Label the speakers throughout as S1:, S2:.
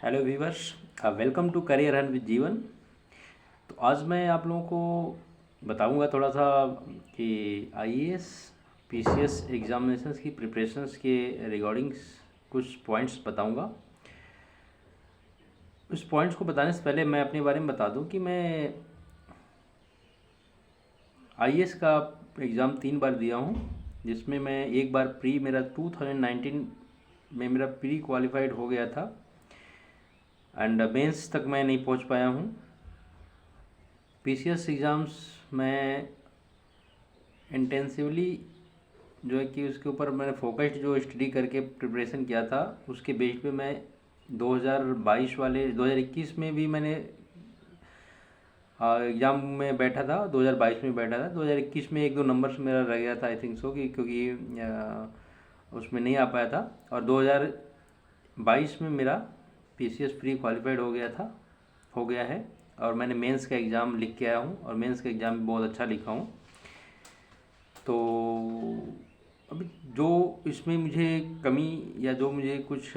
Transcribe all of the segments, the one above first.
S1: Hello viewers, welcome to career run with Jeevan. तो आज मैं आप लोगों को बताऊंगा थोड़ा सा कि आईएएस पीसीएस एग्जामिनेशंस की प्रिपरेशंस के रिगार्डिंग कुछ पॉइंट्स बताऊंगा। उस पॉइंट्स को बताने से पहले मैं अपने बारे में बता दूं कि मैं आईएएस का एग्ज़ाम 3 बार दिया हूं, जिसमें मैं एक बार मेरा 2019 में मेरा प्री क्वालिफाइड हो गया था एंड मेंस तक मैं नहीं पहुंच पाया हूं। पीसीएस एग्ज़ाम्स में इंटेंसिवली जो है कि उसके ऊपर मैंने फोकस्ड जो स्टडी करके प्रिपरेशन किया था, उसके बेस पे मैं 2022 वाले 2021 में भी मैंने एग्ज़ाम में बैठा था, 2022 में बैठा था। 2021 में एक दो नंबर्स मेरा रह गया था, आई थिंक सो, कि क्योंकि उसमें नहीं आ पाया था। और 2022 में मेरा पीसीएस प्री क्वालिफाइड हो गया है और मैंने मेंस का एग्ज़ाम लिख के आया हूँ और मेंस का एग्ज़ाम भी बहुत अच्छा लिखा हूँ। तो अभी जो इसमें मुझे कमी या जो मुझे कुछ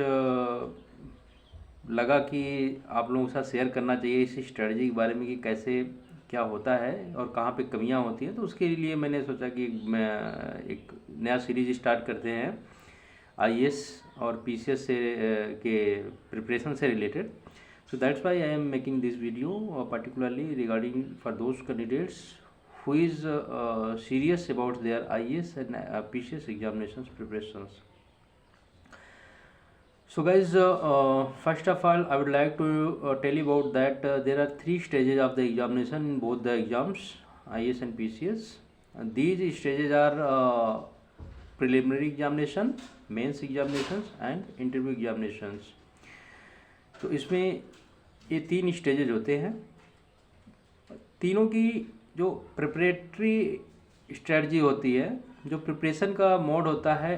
S1: लगा कि आप लोगों के साथ शेयर करना चाहिए इस स्ट्रेटजी के बारे में कि कैसे क्या होता है और कहाँ पे कमियां होती हैं, तो उसके लिए मैंने सोचा कि मैं एक नया सीरीज स्टार्ट करते हैं आईएएस और पीसीएस से के प्रिपरेशन से related. So that's why I am making this video particularly regarding for those candidates who is serious about their IAS and PCS examinations preparations. So guys, first of all I would like to tell you about that there are 3 stages of the examination in both the exams, IAS and PCS. And these stages are preliminary examination, mains examinations and interview examinations. तो इसमें ये 3 stages होते हैं। तीनों की जो preparatory strategy होती है, जो प्रिपरेशन का मोड होता है,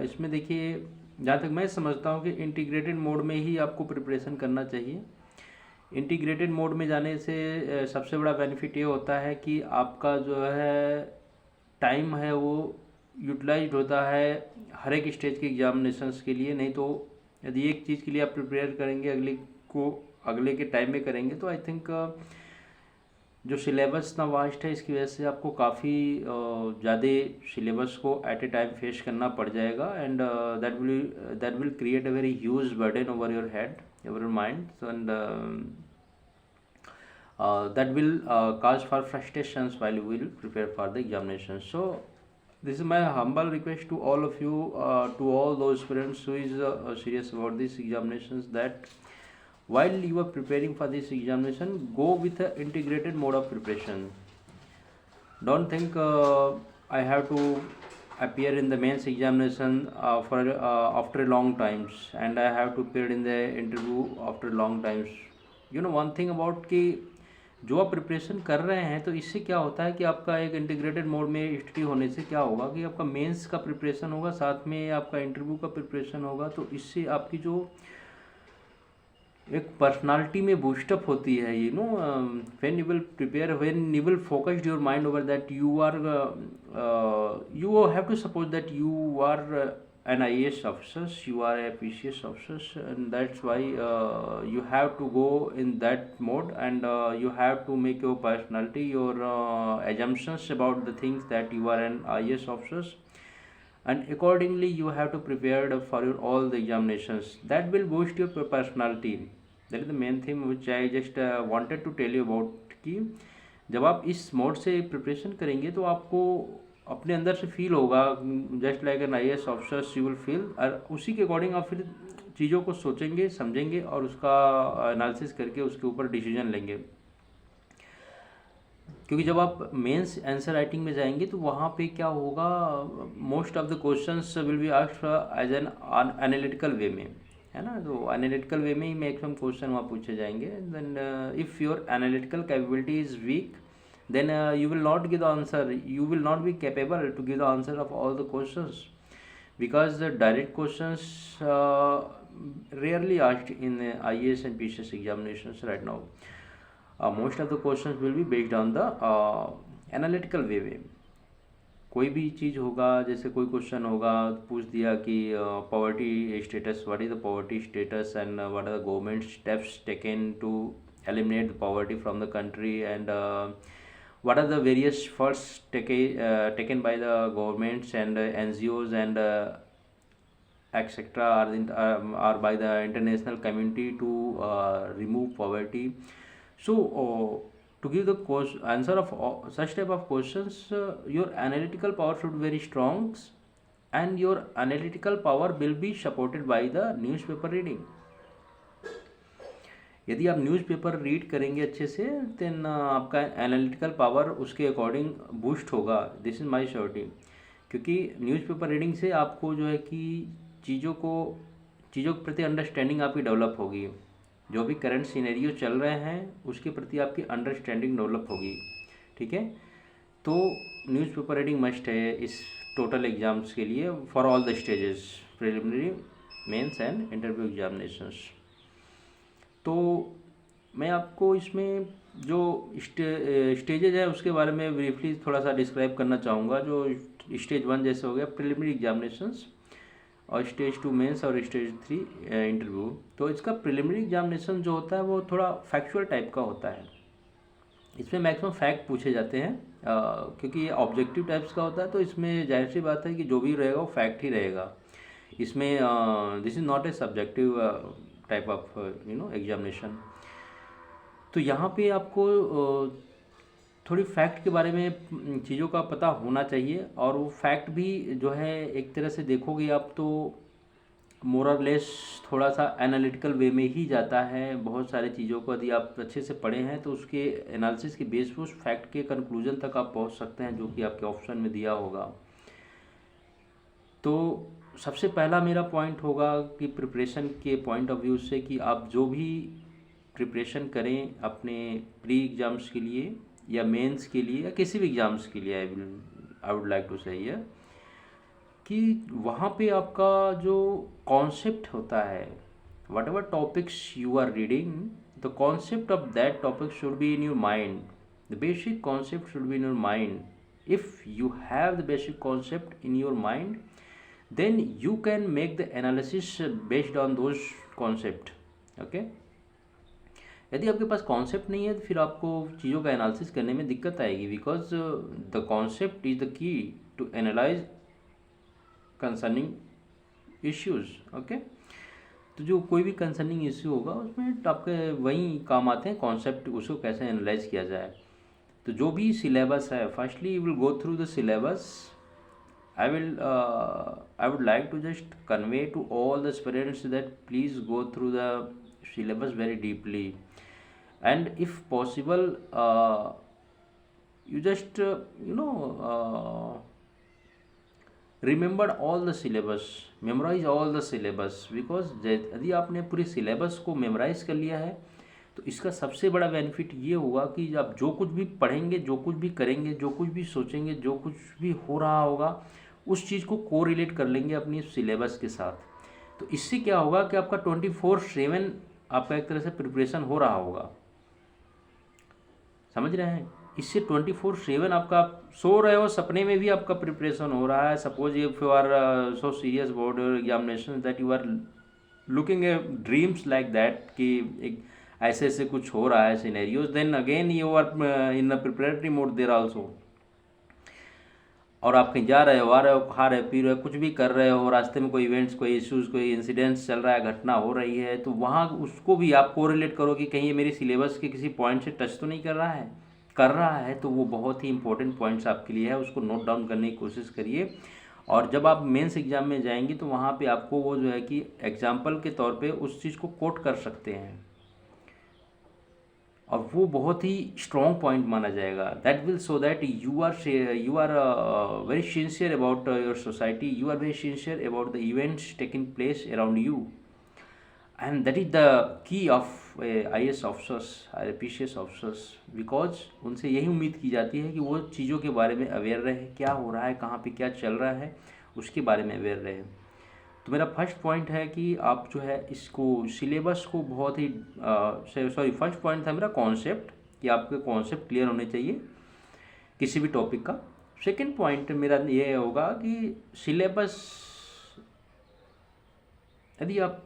S1: इसमें देखिए जहाँ तक मैं समझता हूँ कि इंटीग्रेटेड मोड में ही आपको प्रिपरेशन करना चाहिए। इंटीग्रेटेड मोड में जाने से सबसे बड़ा बेनिफिट ये होता है कि आपका जो है टाइम है वो यूटिलाइज्ड होता है हर एक स्टेज के एग्जामिनेशंस के लिए। नहीं तो यदि एक चीज़ के लिए आप प्रिपेयर करेंगे अगले के टाइम में करेंगे तो आई थिंक जो सिलेबस इतना वास्ट है, इसकी वजह से आपको काफ़ी ज़्यादा सिलेबस को एट ए टाइम फेस करना पड़ जाएगा and that will create a very huge burden over your head, your mind, and that will cause for frustrations while you will prepare for the examination. So this is my humble request to all of you, to all those students who is serious about these examinations, that while you are preparing for this examination, go with an integrated mode of preparation. Don't think I have to appear in the mains examination for after long times and I have to appear in the interview after long times. You know one thing about कि जो आप preparation कर रहे हैं, तो इससे क्या होता है कि आपका एक इंटीग्रेटेड मोड में स्टडी होने से क्या होगा कि आपका मेंस का प्रिपरेशन होगा, साथ में आपका इंटरव्यू का प्रिपरेशन होगा। तो इससे आपकी जो एक पर्सनालिटी में बूस्टअप होती है, when you will prepare, when you will focused your mind over that you have to suppose that you are an IAS officers, you are a PCS officers, and that's why you have to go in that mode and you have to make your personality, your assumptions about the things that you are an IAS officers, and accordingly you have to prepare for your all the examinations. That will boost your personality. That is the main thing which I just wanted to tell you about कि जब आप इस mode से preparation करेंगे तो आपको अपने अंदर से फील होगा just like an IAS officers you will feel, और उसी के अकॉर्डिंग आप फिर चीज़ों को सोचेंगे, समझेंगे और उसका एनालिसिस करके उसके ऊपर डिसीजन लेंगे। क्योंकि जब आप मेंस आंसर राइटिंग में जाएंगे तो वहाँ पे क्या होगा, most of the questions will be asked as an analytical way में, है ना। तो एनालिटिकल वे में ही मैक्सिमम क्वेश्चन वहाँ पूछे जाएंगे। Then if your analytical capability is weak, then you will not give the answer, you will not be capable to give the answer of all the questions, because the direct questions rarely asked in IAS and PCS examinations right now. Most of the questions will be based on the analytical way. कोई भी चीज़ होगा, जैसे कोई question होगा पूछ दिया कि poverty status, what is the poverty status and what are the government steps taken to eliminate the poverty from the country, and what are the various efforts taken by the governments and NGOs and etc. Are by the international community to remove poverty. So to give the answer of such type of questions, your analytical power should be very strong, and your analytical power will be supported by the newspaper reading. यदि आप newspaper read करेंगे अच्छे से, then आपका analytical power उसके according boost होगा। This is my surety, क्योंकि newspaper reading से आपको जो है कि चीज़ों के प्रति अंडरस्टैंडिंग आपकी डेवलप होगी। जो भी करंट सिनेरियो चल रहे हैं उसके प्रति आपकी अंडरस्टैंडिंग डेवलप होगी। ठीक है, तो न्यूज़पेपर रीडिंग मस्ट है इस टोटल एग्ज़ाम्स के लिए, for all the stages, preliminary, mains and interview examinations. तो मैं आपको इसमें जो स्टेजेज है उसके बारे में ब्रीफली थोड़ा सा डिस्क्राइब करना चाहूँगा। जो स्टेज 1 जैसे हो गया प्रिलिमिनरी एग्जामिनेशंस, और स्टेज 2 मेंस, और स्टेज 3 इंटरव्यू। तो इसका प्रिलिमिनरी एग्जामिनेशन जो होता है वो थोड़ा फैक्चुअल टाइप का होता है। इसमें मैक्सिमम फैक्ट पूछे जाते हैं, क्योंकि ये ऑब्जेक्टिव टाइप्स का होता है, तो इसमें जाहिर सी बात है कि जो भी रहेगा वो फैक्ट ही रहेगा। इसमें this is not a subjective type of examination. तो यहाँ पे आपको थोड़ी फैक्ट के बारे में चीज़ों का पता होना चाहिए, और वो फैक्ट भी जो है एक तरह से देखोगे आप तो मोर और लेस थोड़ा सा एनालिटिकल वे में ही जाता है। बहुत सारी चीज़ों को यदि आप अच्छे से पढ़े हैं तो उसके एनालिसिस के बेस पर उस फैक्ट के कंक्लूजन तक आप पहुँच सकते हैं, जो कि आपके ऑप्शन में दिया होगा। तो सबसे पहला मेरा पॉइंट होगा कि प्रिपरेशन के पॉइंट ऑफ व्यू से, कि आप जो भी प्रिपरेशन करें अपने प्री एग्ज़ाम्स के लिए या मेंस के लिए या किसी भी एग्ज़ाम्स के लिए, I would like to say here कि वहाँ पे आपका जो कॉन्सेप्ट होता है, whatever topics you are reading, the concept of that topic should be in your mind. The basic concept should be in your mind. If you have the basic concept in your mind, then you can make the analysis based on those concept. okay? यदि आपके पास concept नहीं है तो फिर आपको चीज़ों का analysis करने में दिक्कत आएगी, because the concept is the key to analyse concerning issues. Okay, तो जो कोई भी कंसर्निंग इश्यू होगा उसमें आपके वही काम आते हैं कॉन्सेप्ट, उसको कैसे एनालाइज किया जाए। तो जो भी सिलेबस है, firstly you will go through the syllabus. I would like to just convey to all the aspirants that please go through the syllabus very deeply, and if possible you just remember all the syllabus, memorize all the syllabus, because यदि आपने पूरी syllabus को memorise कर लिया है तो इसका सबसे बड़ा बेनिफिट ये होगा कि आप जो कुछ भी पढ़ेंगे, जो कुछ भी करेंगे, जो कुछ भी सोचेंगे, जो कुछ भी हो रहा होगा, उस चीज़ को कोरिलेट कर लेंगे अपनी सिलेबस के साथ। तो इससे क्या होगा कि आपका 24/7 आपका एक तरह से प्रिपरेशन हो रहा होगा। समझ रहे हैं? इससे 24/7 आपका सो रहे हो, सपने में भी आपका प्रिपरेशन हो रहा है। Suppose if you are so serious about your examination that you are looking a dreams like that, कि एक ऐसे ऐसे कुछ हो रहा है scenarios, then again you are in a preparatory mode there also. और आप कहीं जा रहे हो, आ रहे हो, खा रहे हो, पी रहे हो, कुछ भी कर रहे हो, रास्ते में कोई इवेंट्स, कोई इश्यूज़, कोई इंसिडेंट्स चल रहा है, घटना हो रही है, तो वहाँ उसको भी आप कोरिलेट करो कि कहीं ये मेरी सिलेबस के किसी पॉइंट से टच तो नहीं कर रहा है। कर रहा है तो वो बहुत ही इंपॉर्टेंट पॉइंट्स आपके लिए है, उसको नोट डाउन करने की कोशिश करिए। और जब आप मेंस एग्ज़ाम में जाएंगे तो वहाँ पे आपको वो जो है कि एग्जाम्पल के तौर पे उस चीज़ को कोट कर सकते हैं, और वो बहुत ही स्ट्रॉन्ग पॉइंट माना जाएगा। That will show that you are very sincere about your society, you are very sincere about the events taking place around you, and that is the key of IAS officers, IPS officers, because उनसे यही उम्मीद की जाती है कि वो चीज़ों के बारे में अवेयर रहे, क्या हो रहा है, कहाँ पे क्या चल रहा है, उसके बारे में अवेयर रहे। तो मेरा फर्स्ट पॉइंट है कि आप जो है इसको सिलेबस को बहुत ही फर्स्ट पॉइंट था मेरा कॉन्सेप्ट, कि आपके कॉन्सेप्ट क्लियर होने चाहिए किसी भी टॉपिक का। सेकंड पॉइंट मेरा ये होगा कि सिलेबस, यदि आप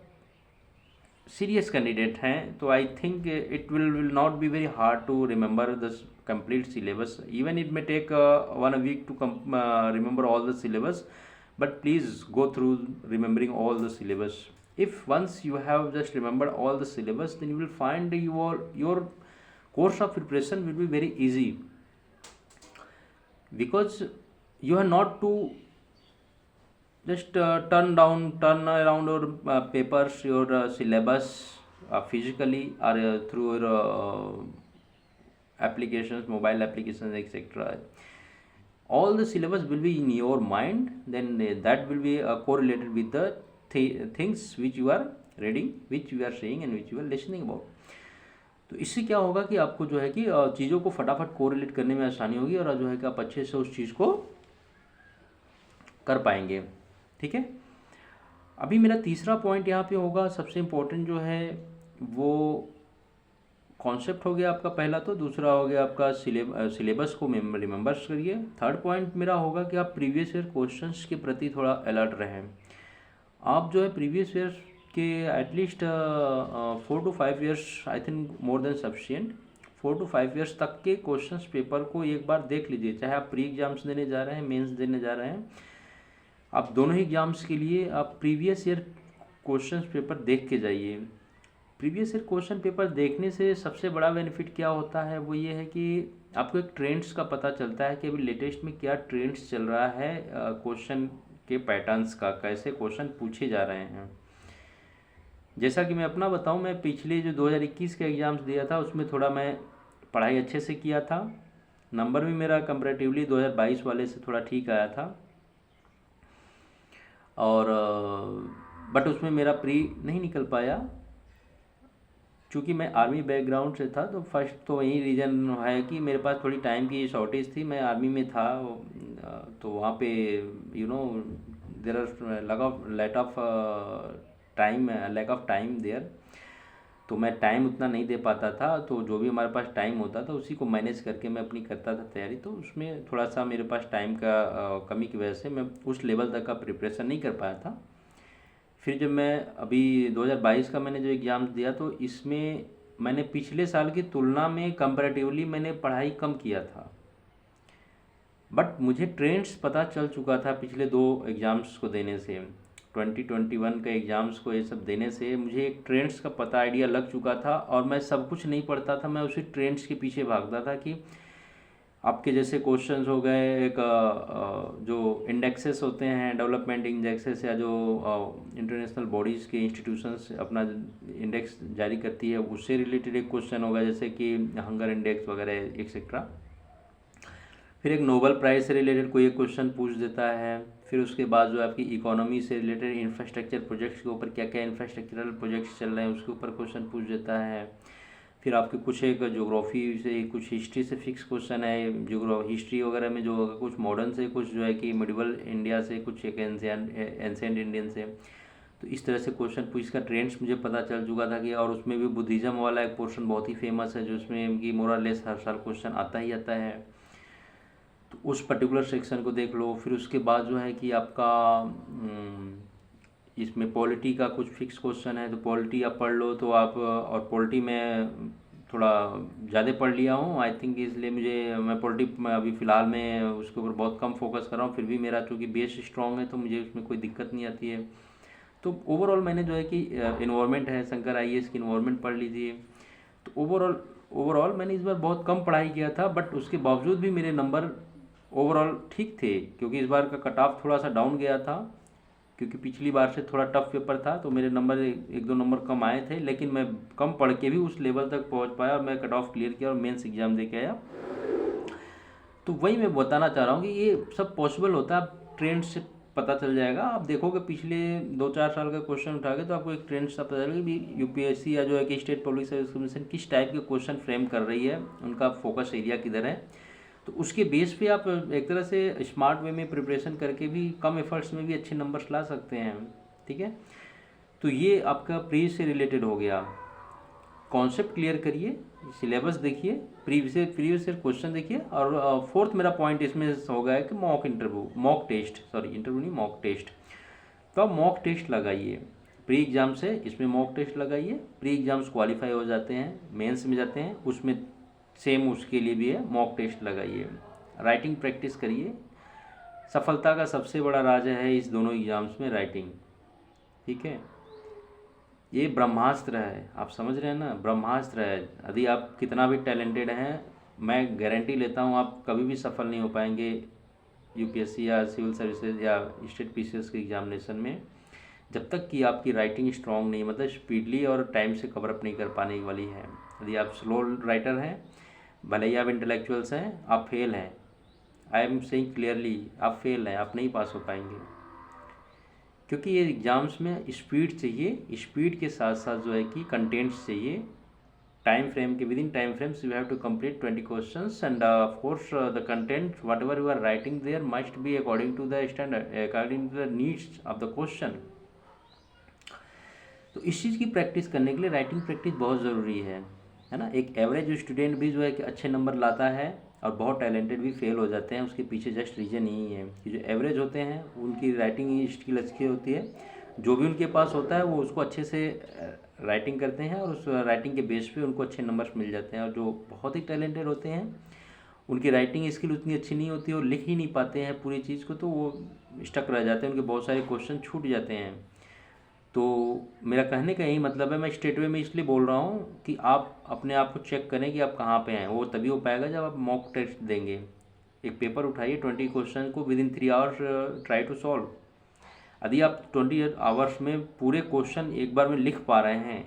S1: सीरियस कैंडिडेट हैं तो I think it will not be very hard to remember the complete syllabus. Even it may take 1 week to remember all the syllabus, but please go through remembering all the syllabus. If once you have just remembered all the syllabus, then you will find your course of preparation will be very easy, because you are not to just turn around your papers, your syllabus physically or through your applications, mobile applications, etc. All the syllabus will be in your mind, then that will be correlated with the things which you are reading, which you are saying and which you are listening about. तो इससे क्या होगा कि आपको जो है कि चीज़ों को फटाफट कोरिलेट करने में आसानी होगी और जो है कि आप अच्छे से उस चीज़ को कर पाएंगे। ठीक है, अभी मेरा तीसरा पॉइंट यहाँ पे होगा, सबसे इम्पोर्टेंट जो है वो कॉन्सेप्ट हो गया आपका पहला, तो दूसरा हो गया आपका सिलेबस को रिमेंबर्स करिए। थर्ड पॉइंट मेरा होगा कि आप प्रीवियस ईयर क्वेश्चंस के प्रति थोड़ा अलर्ट रहें। आप जो है प्रीवियस ईयर के at least 4 to 5 years, I think more than sufficient, 4 to 5 years तक के क्वेश्चंस पेपर को एक बार देख लीजिए। चाहे आप प्री एग्जाम्स देने जा रहे हैं, मेंस देने जा रहे हैं, आप दोनों ही एग्जाम्स के लिए आप प्रीवियस ईयर क्वेश्चंस पेपर देख के जाइए। प्रीवियस ईयर क्वेश्चन पेपर देखने से सबसे बड़ा बेनिफिट क्या होता है, वो ये है कि आपको एक ट्रेंड्स का पता चलता है कि अभी लेटेस्ट में क्या ट्रेंड्स चल रहा है, क्वेश्चन के पैटर्न्स का, कैसे क्वेश्चन पूछे जा रहे हैं। जैसा कि मैं अपना बताऊं, मैं पिछले जो 2021 के एग्ज़ाम्स दिया था उसमें थोड़ा मैं पढ़ाई अच्छे से किया था, नंबर भी मेरा कंपैरेटिवली 2022 वाले से थोड़ा ठीक आया था, और बट उसमें मेरा प्री नहीं निकल पाया क्योंकि मैं आर्मी बैकग्राउंड से था। तो फर्स्ट तो यही रीज़न है कि मेरे पास थोड़ी टाइम की शॉर्टेज थी, मैं आर्मी में था, तो वहाँ पे there are lack of time there, तो मैं टाइम उतना नहीं दे पाता था। तो जो भी हमारे पास टाइम होता था उसी को मैनेज करके मैं अपनी करता था तैयारी, तो उसमें थोड़ा सा मेरे पास टाइम का कमी की वजह से मैं उस लेवल तक का प्रिपरेशन नहीं कर पाया था। फिर जब मैं अभी 2022 का मैंने जो एग्ज़ाम्स दिया, तो इसमें मैंने पिछले साल की तुलना में कंपैरेटिवली मैंने पढ़ाई कम किया था, बट मुझे ट्रेंड्स पता चल चुका था पिछले 2 एग्ज़ाम्स को देने से, 2021 के एग्ज़ाम्स को ये सब देने से मुझे एक ट्रेंड्स का पता आइडिया लग चुका था, और मैं सब कुछ नहीं पढ़ता था, मैं उसी ट्रेंड्स के पीछे भागता था कि आपके जैसे क्वेश्चंस हो गए, एक जो इंडेक्सेस होते हैं, डेवलपमेंट इंडेक्सेस, या जो इंटरनेशनल बॉडीज़ के इंस्टीट्यूशंस अपना इंडेक्स जारी करती है, उससे रिलेटेड एक क्वेश्चन होगा, जैसे कि हंगर इंडेक्स वगैरह एक्सेट्रा। फिर एक नोबेल प्राइज़ से रिलेटेड कोई एक क्वेश्चन पूछ देता है। फिर उसके बाद जो आपकी इकोनॉमी से रिलेटेड इंफ्रास्ट्रक्चर प्रोजेक्ट्स के ऊपर क्या क्या इंफ्रास्ट्रक्चरल प्रोजेक्ट्स चल रहे हैं उसके ऊपर क्वेश्चन पूछ देता है। फिर आपके कुछ एक ज्योग्राफी से, कुछ हिस्ट्री से फिक्स क्वेश्चन है, हिस्ट्री वगैरह में जो होगा, कुछ मॉडर्न से, कुछ जो है कि मिडिवल इंडिया से, कुछ एक एंशिएंट इंडियन से। तो इस तरह से क्वेश्चन पूछ, इसका ट्रेंड्स मुझे पता चल चुका था कि, और उसमें भी बुद्धिज़्म वाला एक पोर्शन बहुत ही फेमस है, जो उसमें कि मोर और लेस हर साल क्वेश्चन आता ही आता है, तो उस पर्टिकुलर सेक्शन को देख लो। फिर उसके बाद जो है कि आपका इसमें पॉलिटी का कुछ फिक्स क्वेश्चन है, तो पॉलिटी आप पढ़ लो, तो आप, और पॉलिटी में थोड़ा ज़्यादा पढ़ लिया हूँ आई थिंक, इसलिए मैं पॉलिटी अभी फ़िलहाल में उसके ऊपर बहुत कम फोकस कर रहा हूँ। फिर भी मेरा चूँकि बेस स्ट्रॉन्ग है तो मुझे उसमें कोई दिक्कत नहीं आती है। तो ओवरऑल मैंने जो है कि इन्वायरमेंट है, शंकर IAS की इन्वायरमेंट पढ़ लीजिए। तो ओवरऑल मैंने इस बार बहुत कम पढ़ाई किया था, बट उसके बावजूद भी मेरे नंबर ओवरऑल ठीक थे, क्योंकि इस बार का कट ऑफ थोड़ा सा डाउन गया था, क्योंकि पिछली बार से थोड़ा टफ पेपर था, तो मेरे नंबर 1-2 नंबर कम आए थे, लेकिन मैं कम पढ़ के भी उस लेवल तक पहुंच पाया और मैं कट ऑफ क्लियर किया और मेंस एग्ज़ाम दे के आया। तो वही मैं बताना चाह रहा हूँ कि ये सब पॉसिबल होता है, आप ट्रेंड से पता चल जाएगा। आप देखोगे पिछले 2-4 साल का क्वेश्चन उठा के, तो आपको एक ट्रेंड सा पता चलेगा कि UPSC या जो है कि स्टेट पब्लिक सर्विस कमीशन किस टाइप के क्वेश्चन फ्रेम कर रही है, उनका फोकस एरिया किधर है। तो उसके बेस पे आप एक तरह से स्मार्ट वे में प्रिपरेशन करके भी कम एफर्ट्स में भी अच्छे नंबर्स ला सकते हैं। ठीक है, तो ये आपका प्री से रिलेटेड हो गया। कॉन्सेप्ट क्लियर करिए, सिलेबस देखिए, प्रीवियस ईयर क्वेश्चन देखिए, और फोर्थ मेरा पॉइंट इसमें होगा है कि मॉक टेस्ट। तो आप मॉक टेस्ट लगाइए प्री एग्ज़ाम से, इसमें मॉक टेस्ट लगाइए, प्री एग्ज़ाम्स क्वालिफाई हो जाते हैं, मेंस में जाते हैं, उसमें सेम उसके लिए भी है, मॉक टेस्ट लगाइए, राइटिंग प्रैक्टिस करिए। सफलता का सबसे बड़ा राज है इस दोनों एग्ज़ाम्स में राइटिंग, ठीक है। ये ब्रह्मास्त्र है, आप समझ रहे हैं ना, ब्रह्मास्त्र है। यदि आप कितना भी टैलेंटेड हैं, मैं गारंटी लेता हूँ आप कभी भी सफल नहीं हो पाएंगे यूपीएससी या सिविल सर्विसेज या स्टेट पीसीएस के एग्जामिनेशन में, जब तक कि आपकी राइटिंग स्ट्रांग नहीं, मतलब स्पीडली और टाइम से कवर अप नहीं कर पाने वाली है। यदि आप स्लो राइटर हैं, भले ही आप इंटेलेक्चुअल्स हैं, आप फेल हैं। आई एम सेइंग क्लियरली, आप फेल हैं, आप नहीं पास हो पाएंगे, क्योंकि ये एग्ज़ाम्स में स्पीड चाहिए, स्पीड के साथ साथ जो है कि कंटेंट्स चाहिए। टाइम फ्रेम के within time frames you have to complete 20 questions, and of course the content whatever you are writing there must be according to the standard, according to the needs of the question. तो इस चीज़ की practice करने के लिए writing practice बहुत ज़रूरी है ना। एक एवरेज स्टूडेंट भी जो है कि अच्छे नंबर लाता है, और बहुत टैलेंटेड भी फेल हो जाते हैं, उसके पीछे जस्ट रीज़न यही है कि जो एवरेज होते हैं उनकी राइटिंग स्किल अच्छी होती है, जो भी उनके पास होता है वो उसको अच्छे से राइटिंग करते हैं, और उस राइटिंग के बेस पे उनको अच्छे नंबर्स मिल जाते हैं। और जो बहुत ही टैलेंटेड होते हैं, उनकी राइटिंग स्किल उतनी अच्छी नहीं होती और लिख ही नहीं पाते हैं पूरी चीज़ को, तो वो स्टक रह जाते हैं, उनके बहुत सारे क्वेश्चन छूट जाते हैं। तो मेरा कहने का यही मतलब है, मैं स्ट्रेट वे में इसलिए बोल रहा हूँ कि आप अपने आप को चेक करें कि आप कहाँ पे हैं। वो तभी हो पाएगा जब आप मॉक टेस्ट देंगे। एक पेपर उठाइए, 20 क्वेश्चन को within 3 hours try to solve. यदि आप 20 आवर्स में पूरे क्वेश्चन एक बार में लिख पा रहे हैं,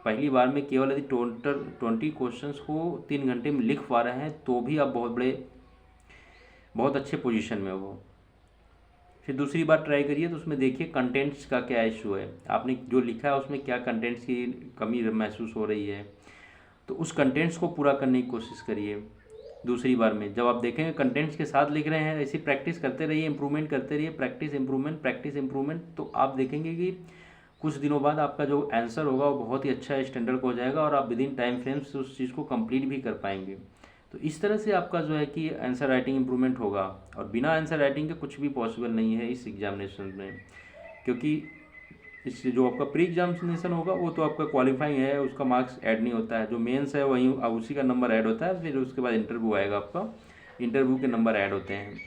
S1: पहली बार में केवल यदि 20 क्वेश्चन को 3 घंटे में लिख पा रहे हैं, तो भी आप बहुत अच्छे पोजीशन में हो। फिर दूसरी बार ट्राई करिए, तो उसमें देखिए कंटेंट्स का क्या इशू है, आपने जो लिखा है उसमें क्या कंटेंट्स की कमी महसूस हो रही है, तो उस कंटेंट्स को पूरा करने की कोशिश करिए। दूसरी बार में जब आप देखेंगे कंटेंट्स के साथ लिख रहे हैं, ऐसी प्रैक्टिस करते रहिए, इंप्रूवमेंट करते रहिए, प्रैक्टिस इंप्रूवमेंट, तो आप देखेंगे कि कुछ दिनों बाद आपका जो आंसर होगा वो बहुत ही अच्छा स्टैंडर्ड का हो जाएगा, और आप विदिन टाइम फ्रेम्स उस चीज़ को कंप्लीट भी कर पाएंगे। तो इस तरह से आपका जो है कि आंसर राइटिंग इंप्रूवमेंट होगा, और बिना आंसर राइटिंग के कुछ भी पॉसिबल नहीं है इस एग्जामिनेशन में, क्योंकि इससे जो आपका प्री एग्जामिनेशन होगा वो तो आपका क्वालिफाइंग है, उसका मार्क्स ऐड नहीं होता है। जो मेंस है वहीं उसी का नंबर ऐड होता है, फिर उसके बाद इंटरव्यू आएगा, आपका इंटरव्यू के नंबर ऐड होते हैं।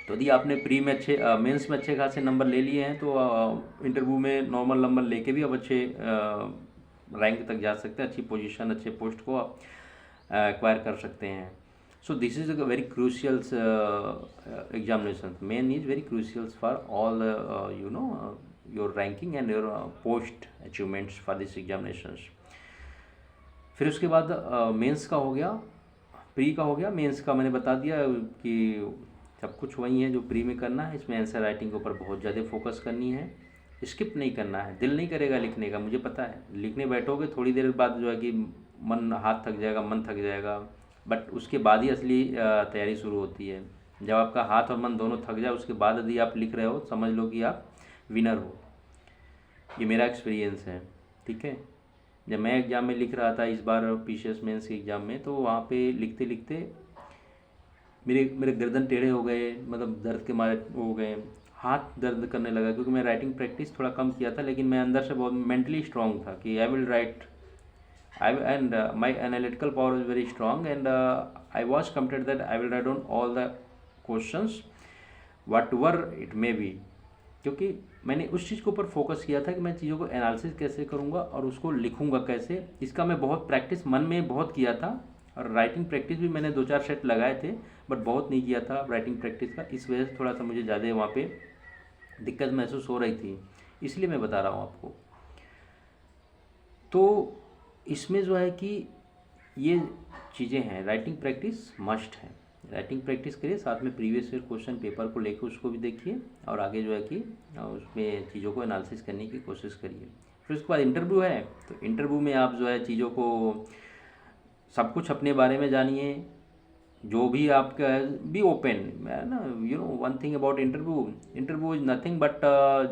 S1: तो यदि आपने प्री में मेंस में अच्छे खासे नंबर ले लिए हैं, तो इंटरव्यू में नॉर्मल नंबर लेके भी आप अच्छे रैंक तक जा सकते हैं, अच्छी पोजीशन, अच्छे पोस्ट को आप एक्वायर कर सकते हैं। So this is a very crucial examination, main is very crucial for all your ranking and your post achievements for this examinations. फिर उसके बाद मेंस का हो गया, प्री का हो गया, मेंस का मैंने बता दिया कि सब कुछ वही है जो प्री में करना है। इसमें आंसर राइटिंग के ऊपर बहुत ज़्यादा फोकस करनी है, स्किप नहीं करना है। दिल नहीं करेगा लिखने का, मुझे पता है, लिखने बैठोगे थोड़ी देर बाद जो है कि मन, हाथ थक जाएगा, मन थक जाएगा, बट उसके बाद ही असली तैयारी शुरू होती है। जब आपका हाथ और मन दोनों थक जाए, उसके बाद यदि आप लिख रहे हो, समझ लो कि आप विनर हो। ये मेरा एक्सपीरियंस है, ठीक है। जब मैं एग्ज़ाम में लिख रहा था इस बार पीसीएस मेंस के एग्ज़ाम में, तो वहाँ पे लिखते लिखते मेरे गर्दन टेढ़े हो गए, मतलब दर्द के मारे हो गए, हाथ दर्द करने लगा, क्योंकि मैं राइटिंग प्रैक्टिस थोड़ा कम किया था, लेकिन मैं अंदर से बहुत मेंटली स्ट्रांग था कि I will write, and my analytical power is very strong, and I was committed that I will write down all the questions whatever it may be, क्योंकि मैंने उस चीज़ के ऊपर फोकस किया था कि मैं चीज़ों को एनालिसिस कैसे करूँगा और उसको लिखूँगा कैसे। इसका मैं बहुत प्रैक्टिस मन में बहुत किया था, और राइटिंग प्रैक्टिस भी मैंने 2-4 सेट लगाए थे, बट बहुत नहीं किया था राइटिंग प्रैक्टिस का। इस वजह से थोड़ा सा मुझे ज़्यादा वहाँ पे दिक्कत महसूस हो रही थी, इसलिए मैं बता रहा हूँ आपको। तो इसमें जो है कि ये चीज़ें हैं, राइटिंग प्रैक्टिस मस्ट है। राइटिंग प्रैक्टिस करिए, साथ में प्रीवियस ईयर क्वेश्चन पेपर को लेकर उसको भी देखिए, और आगे जो है कि उसमें चीज़ों को एनालिसिस करने की कोशिश करिए। फिर उसके बाद इंटरव्यू है, तो इंटरव्यू में आप जो है चीज़ों को सब कुछ अपने बारे में जानिए, जो भी आपका बी ओपन है ना। One thing about interview is nothing but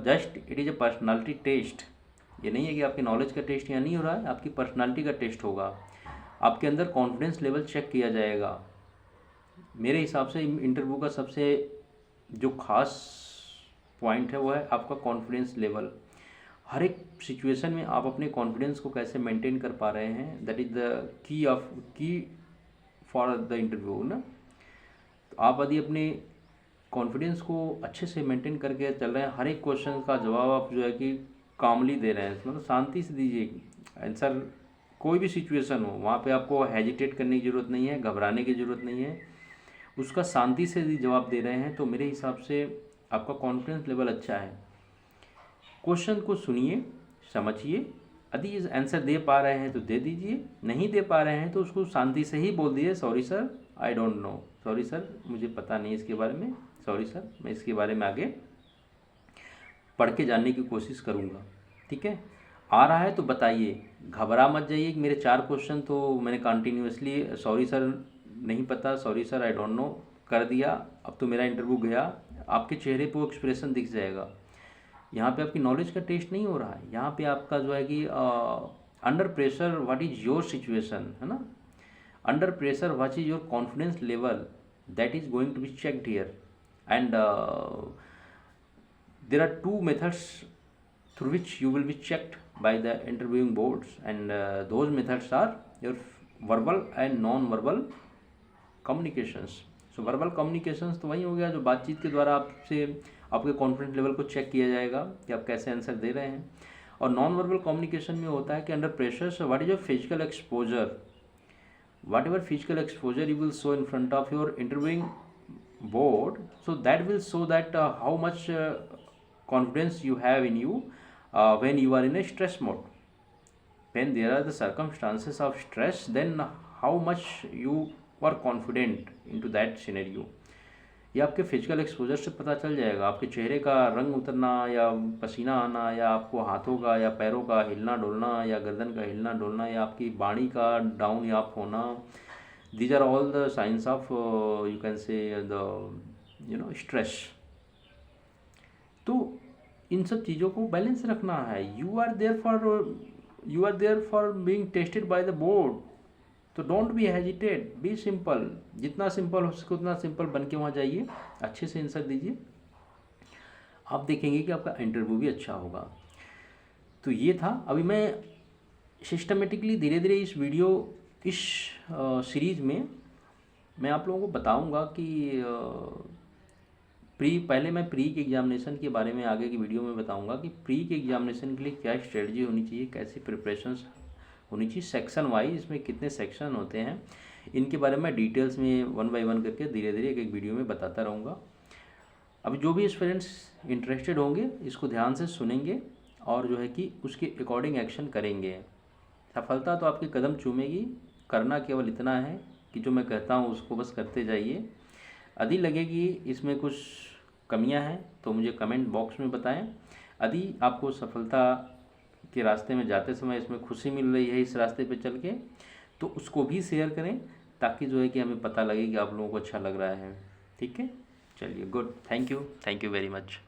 S1: just it is a personality test. ये नहीं है कि आपके नॉलेज का टेस्ट यहाँ नहीं हो रहा है, आपकी पर्सनालिटी का टेस्ट होगा, आपके अंदर कॉन्फिडेंस लेवल चेक किया जाएगा। मेरे हिसाब से इंटरव्यू का सबसे जो खास पॉइंट है वो है आपका कॉन्फिडेंस लेवल। हर एक सिचुएशन में आप अपने कॉन्फिडेंस को कैसे मेंटेन कर पा रहे हैं, दैट इज़ द की फॉर द इंटरव्यू ना। तो आप यदि अपने कॉन्फिडेंस को अच्छे से मेंटेन करके चल रहे हैं, हर एक क्वेश्चन का जवाब आप जो है कि कामली दे रहे हैं, मतलब शांति से दीजिए आंसर। कोई भी सिचुएशन हो वहाँ पे आपको हेजिटेट करने की ज़रूरत नहीं है, घबराने की ज़रूरत नहीं है, उसका शांति से यदि जवाब दे रहे हैं तो मेरे हिसाब से आपका कॉन्फिडेंस लेवल अच्छा है। क्वेश्चन को सुनिए, समझिए, यदि इस आंसर दे पा रहे हैं तो दे दीजिए, नहीं दे पा रहे हैं तो उसको शांति से ही बोल दीजिए, sorry sir I don't know, sorry sir मुझे पता नहीं इसके बारे में, सॉरी सर मैं इसके बारे में आगे पढ़ के जानने की कोशिश करूँगा। ठीक है, आ रहा है तो बताइए, घबरा मत जाइए कि मेरे 4 क्वेश्चन तो मैंने कंटिन्यूसली सॉरी सर नहीं पता, sorry sir I don't know कर दिया, अब तो मेरा इंटरव्यू गया। आपके चेहरे पे वो एक्सप्रेशन दिख जाएगा। यहाँ पे आपकी नॉलेज का टेस्ट नहीं हो रहा है, यहाँ पे आपका जो है कि under pressure what is your situation, है ना, under pressure what is your confidence level, that is going to be checked here. And there are 2 methods through which you will be checked by the interviewing boards, and those methods are your verbal and non-verbal communications. So verbal communications तो वही हो गया जो बातचीत के द्वारा आपसे आपके कॉन्फिडेंस लेवल को चेक किया जाएगा कि आप कैसे आंसर दे रहे हैं। और नॉन वर्बल कम्युनिकेशन में होता है कि under pressure so what is your physical exposure, whatever physical exposure you will show in front of your interviewing board, so that will show that how much confidence you have in you when you are in a stress mode. When there are the circumstances of stress, then how much you are confident into that scenario. ये आपके physical exposure से पता चल जाएगा, आपके चेहरे का रंग उतरना या पसीना आना या आपको हाथों का या पैरों का हिलना डोलना या गर्दन का हिलना डोलना या आपकी बाणी का डाउन या अप होना, these are all the signs of you can say the stress. तो इन सब चीज़ों को बैलेंस रखना है। You are there for being tested by the board, तो don't be hesitate, be simple, जितना सिंपल हो सके उतना सिंपल बन के वहाँ जाइए, अच्छे से आंसर दीजिए, आप देखेंगे कि आपका इंटरव्यू भी अच्छा होगा। तो ये था। अभी मैं सिस्टमेटिकली धीरे धीरे इस सीरीज़ में मैं आप लोगों को बताऊंगा कि पहले मैं प्री के एग्जामिनेशन के बारे में आगे की वीडियो में बताऊंगा कि प्री के एग्जामिनेशन के लिए क्या स्ट्रेटजी होनी चाहिए, कैसी प्रिपरेशंस होनी चाहिए, सेक्शन वाइज इसमें कितने सेक्शन होते हैं, इनके बारे में डिटेल्स में 1 बाय 1 करके धीरे धीरे एक वीडियो में बताता रहूँगा। अभी जो भी स्टूडेंट्स इंटरेस्टेड होंगे इसको ध्यान से सुनेंगे और जो है कि उसके अकॉर्डिंग एक्शन करेंगे। सफलता तो आपके कदम चूमेगी, करना केवल इतना है कि जो मैं कहता हूँ उसको बस करते जाइए। यदि लगे कि इसमें कुछ कमियां हैं तो मुझे कमेंट बॉक्स में बताएं। यदि आपको सफलता के रास्ते में जाते समय इसमें खुशी मिल रही है इस रास्ते पे चल के, तो उसको भी शेयर करें ताकि जो है कि हमें पता लगे कि आप लोगों को अच्छा लग रहा है। ठीक है, चलिए, good, thank you very much.